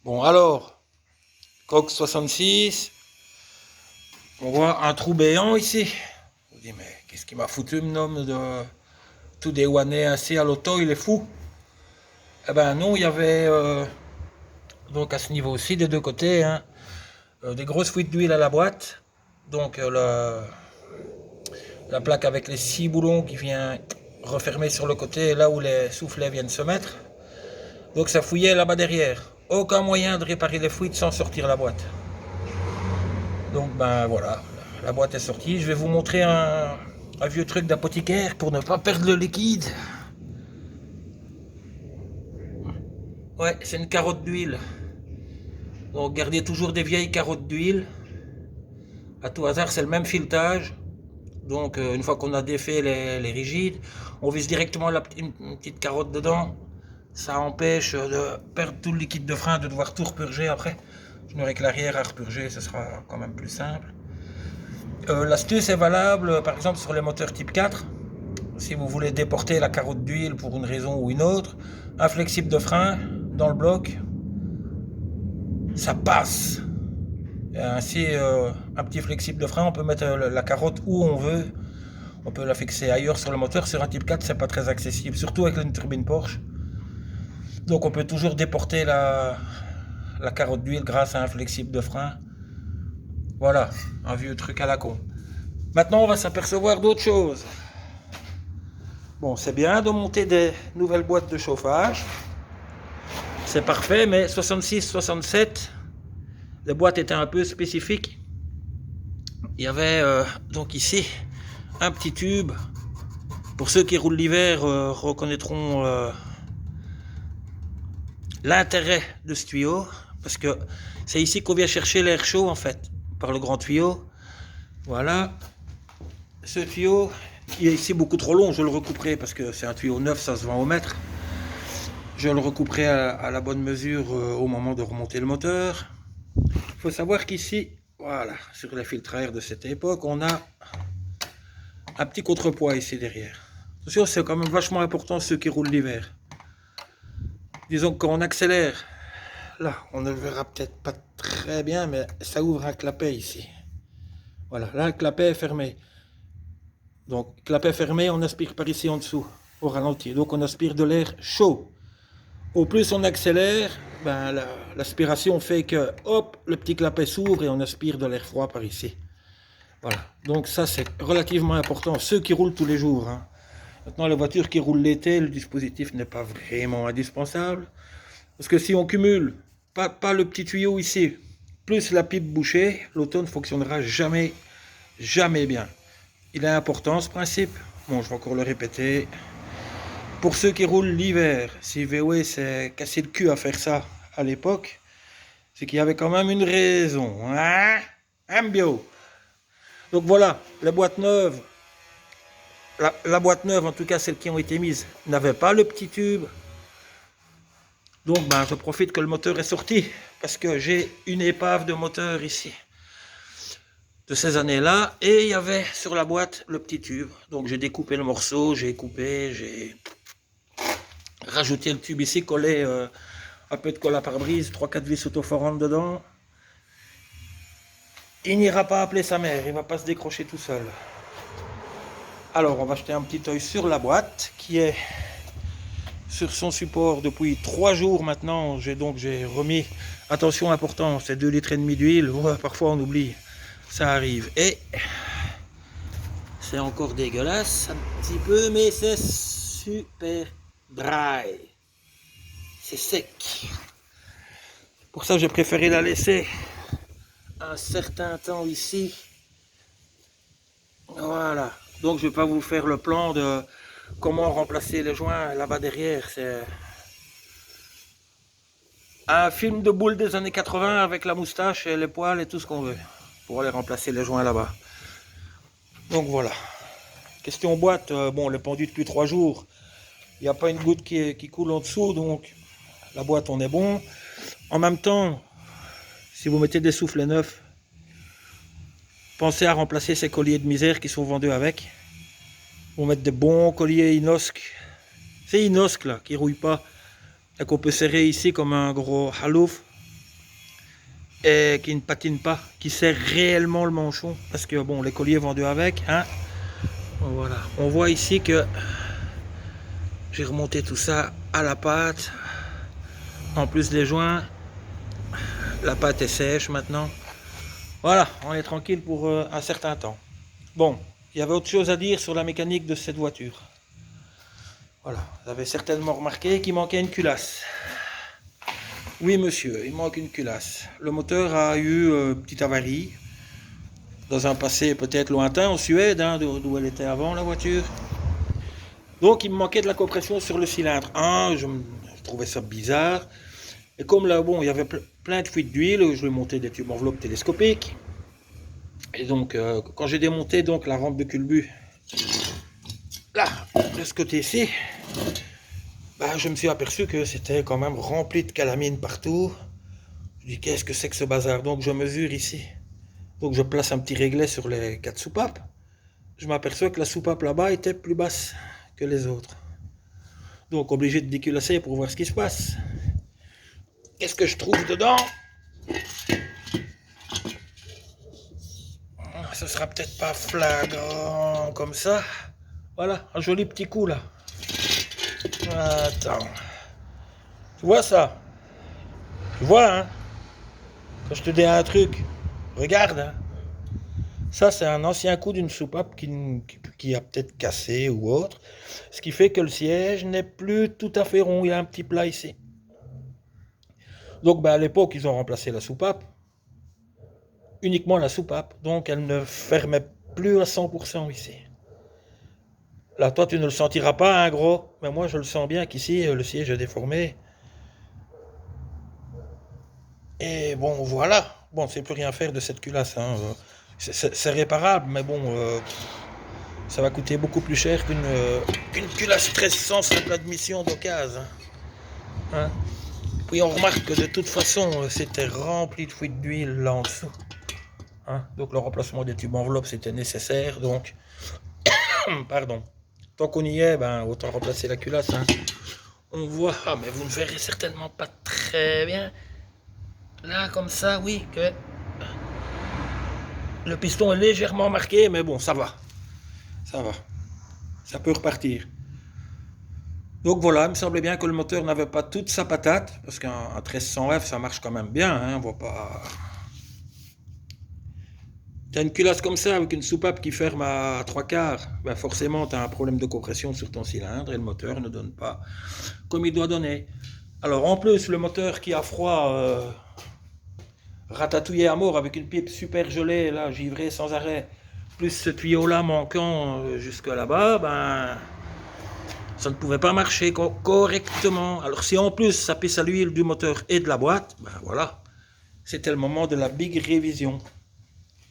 Bon alors, coque 66, on voit un trou béant ici. On dit mais qu'est-ce qui m'a foutu mon homme de tout déwanner ainsi à l'auto, il est fou. Eh ben non, il y avait donc à ce niveau-ci des deux côtés hein, des grosses fuites d'huile à la boîte. Donc la plaque avec les 6 boulons qui vient refermer sur le côté là où les soufflets viennent se mettre. Donc ça fouillait là-bas derrière. Aucun moyen de réparer les fuites sans sortir la boîte. Donc ben voilà, la boîte est sortie. Je vais vous montrer un vieux truc d'apothicaire pour ne pas perdre le liquide. Ouais, c'est une carotte d'huile. Donc gardez toujours des vieilles carottes d'huile. À tout hasard, c'est le même filetage. Donc une fois qu'on a défait les rigides, on vise directement une petite carotte dedans. Ça empêche de perdre tout le liquide de frein, de devoir tout repurger après. Je n'aurai que l'arrière à repurger, ce sera quand même plus simple. L'astuce est valable par exemple sur les moteurs type 4. Si vous voulez déporter la carotte d'huile pour une raison ou une autre, un flexible de frein dans le bloc, ça passe. Et ainsi, un petit flexible de frein, on peut mettre la carotte où on veut. On peut la fixer ailleurs sur le moteur. Sur un type 4, c'est pas très accessible, surtout avec une turbine Porsche. Donc on peut toujours déporter la carotte d'huile grâce à un flexible de frein. Voilà, un vieux truc à la con. Maintenant, on va s'apercevoir d'autres choses. Bon, c'est bien de monter des nouvelles boîtes de chauffage. C'est parfait, mais 66-67, les boîtes étaient un peu spécifiques. Il y avait donc ici un petit tube. Pour ceux qui roulent l'hiver, reconnaîtront l'intérêt de ce tuyau. Parce que c'est ici qu'on vient chercher l'air chaud en fait, par le grand tuyau. Voilà. Ce tuyau, qui est ici beaucoup trop long, je le recouperai parce que c'est un tuyau neuf, ça se vend au mètre. Je le recouperai à la bonne mesure au moment de remonter le moteur. Il faut savoir qu'ici, voilà, sur les filtres à air de cette époque, on a un petit contrepoids ici derrière. Attention, c'est quand même vachement important ceux qui roulent l'hiver. Disons que quand on accélère, là, on ne le verra peut-être pas très bien, mais ça ouvre un clapet ici. Voilà, là, le clapet est fermé. Donc, clapet fermé, on aspire par ici en dessous, au ralenti. Donc, on aspire de l'air chaud. Au plus on accélère, ben, l'aspiration fait que, hop, le petit clapet s'ouvre et on aspire de l'air froid par ici. Voilà, donc ça c'est relativement important, ceux qui roulent tous les jours. Hein. Maintenant, les voitures qui roulent l'été, le dispositif n'est pas vraiment indispensable. Parce que si on cumule, pas le petit tuyau ici, plus la pipe bouchée, l'auto ne fonctionnera jamais, jamais bien. Il est important ce principe. Bon, je vais encore le répéter. Pour ceux qui roulent l'hiver, si VW s'est cassé le cul à faire ça à l'époque, c'est qu'il y avait quand même une raison. Hein? Un bio. Donc voilà, les boîtes neuves, la boîte neuve, en tout cas celles qui ont été mises, n'avait pas le petit tube. Donc ben, je profite que le moteur est sorti, parce que j'ai une épave de moteur ici, de ces années-là, et il y avait sur la boîte le petit tube. Donc j'ai découpé le morceau, j'ai coupé, j'ai rajouté le tube ici, collé un peu de colle à pare-brise, 3-4 vis autoforantes dedans. Il n'ira pas appeler sa mère, il ne va pas se décrocher tout seul. Alors on va jeter un petit œil sur la boîte qui est sur son support depuis 3 jours maintenant. J'ai remis, attention important, c'est 2,5 litres d'huile, ouais, parfois on oublie, ça arrive. Et c'est encore dégueulasse un petit peu, mais c'est super dry. C'est sec. Pour ça j'ai préféré la laisser un certain temps ici. Voilà. Donc je ne vais pas vous faire le plan de comment remplacer les joints là-bas derrière. C'est un film de boule des années 80 avec la moustache et les poils et tout ce qu'on veut pour aller remplacer les joints là-bas. Donc voilà. Question boîte, bon, elle est pendue depuis 3 jours. Il n'y a pas une goutte qui coule en dessous, donc la boîte on est bon. En même temps, si vous mettez des soufflets neufs, pensez à remplacer ces colliers de misère qui sont vendus avec. Vous mettez des bons colliers Inosc. C'est Inosc là, qui rouille pas. Et qu'on peut serrer ici comme un gros halouf. et qui ne patine pas, qui serre réellement le manchon, parce que bon, les colliers vendus avec, hein. Voilà, on voit ici que j'ai remonté tout ça à la pâte. En plus les joints, la pâte est sèche maintenant. Voilà, on est tranquille pour un certain temps. Bon, il y avait autre chose à dire sur la mécanique de cette voiture. Voilà, vous avez certainement remarqué qu'il manquait une culasse. Oui monsieur, il manque une culasse. Le moteur a eu une petite avarie dans un passé peut-être lointain en Suède, hein, d'où elle était avant la voiture. Donc il me manquait de la compression sur le cylindre 1, je trouvais ça bizarre. Et comme là, bon, il y avait plein de fuites d'huile, je lui ai monté des tubes enveloppes télescopiques. Et donc, quand j'ai démonté donc la rampe de culbut, là, de ce côté-ci, bah, je me suis aperçu que c'était quand même rempli de calamine partout. Je dis, qu'est-ce que c'est que ce bazar? Donc, je mesure ici. Donc, je place un petit réglet sur les 4 soupapes. Je m'aperçois que la soupape là-bas était plus basse que les autres. Donc, obligé de déculasser pour voir ce qui se passe. Qu'est-ce que je trouve dedans? Ce sera peut-être pas flagrant comme ça. Voilà, un joli petit coup là. Attends. Tu vois ça? Tu vois, hein? Quand je te dis un truc, regarde, hein? Ça, c'est un ancien coup d'une soupape qui a peut-être cassé ou autre. Ce qui fait que le siège n'est plus tout à fait rond. Il y a un petit plat ici. Donc, à l'époque, ils ont remplacé la soupape. Uniquement la soupape. Donc, elle ne fermait plus à 100% ici. Là, toi, tu ne le sentiras pas, hein, gros. Mais moi, je le sens bien qu'ici, le siège est déformé. Et bon, voilà. Bon, c'est plus rien faire de cette culasse, hein. C'est réparable, mais bon, ça va coûter beaucoup plus cher qu'une culasse 1300 simple admission d'occasion. Hein. Puis on remarque que de toute façon, c'était rempli de fuites d'huile là en dessous. Hein. Donc le remplacement des tubes enveloppes, c'était nécessaire. Donc, pardon. Tant qu'on y est, ben, autant remplacer la culasse. Hein. On voit, ah, mais vous ne verrez certainement pas très bien. Là, comme ça, oui, que le piston est légèrement marqué, mais bon, ça va. Ça va. Ça peut repartir. Donc voilà, il me semblait bien que le moteur n'avait pas toute sa patate, parce qu'un 1300F, ça marche quand même bien, hein, on voit pas... T'as une culasse comme ça, avec une soupape qui ferme à 3/4, ben forcément, t'as un problème de compression sur ton cylindre, et le moteur ne donne pas comme il doit donner. Alors en plus, le moteur qui a froid, ratatouillé à mort, avec une pipe super gelée, là, givrée sans arrêt, plus ce tuyau-là manquant jusque là-bas, ben... ça ne pouvait pas marcher correctement. Alors si en plus ça pisse à l'huile du moteur et de la boîte, ben voilà, c'était le moment de la big révision.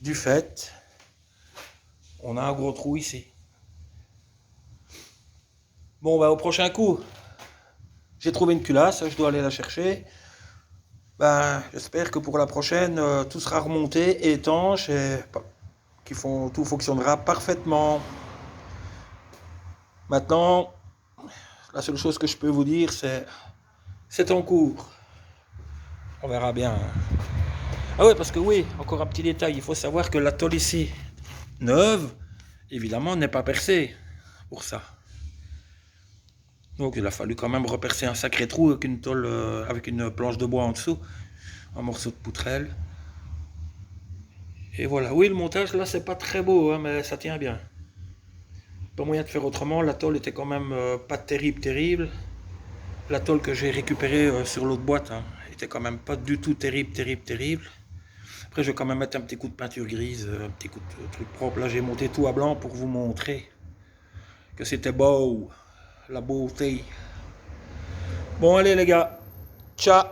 Du fait, on a un gros trou ici. Bon, ben au prochain coup, j'ai trouvé une culasse, je dois aller la chercher. Ben, j'espère que pour la prochaine, tout sera remonté, étanche, et tout fonctionnera parfaitement. Maintenant, la seule chose que je peux vous dire, c'est en cours. On verra bien. Ah ouais, parce que oui, encore un petit détail, il faut savoir que la tôle ici, neuve, évidemment, n'est pas percée pour ça. Donc il a fallu quand même repercer un sacré trou avec une tôle, avec une planche de bois en dessous, un morceau de poutrelle. Et voilà, oui, le montage là, c'est pas très beau, hein, mais ça tient bien. Pas moyen de faire autrement, la tôle était quand même pas terrible. La tôle que j'ai récupérée sur l'autre boîte, hein, était quand même pas du tout terrible. Après, je vais quand même mettre un petit coup de peinture grise, un petit coup de truc propre. Là, j'ai monté tout à blanc pour vous montrer que c'était beau, la beauté. Bon, allez les gars, ciao.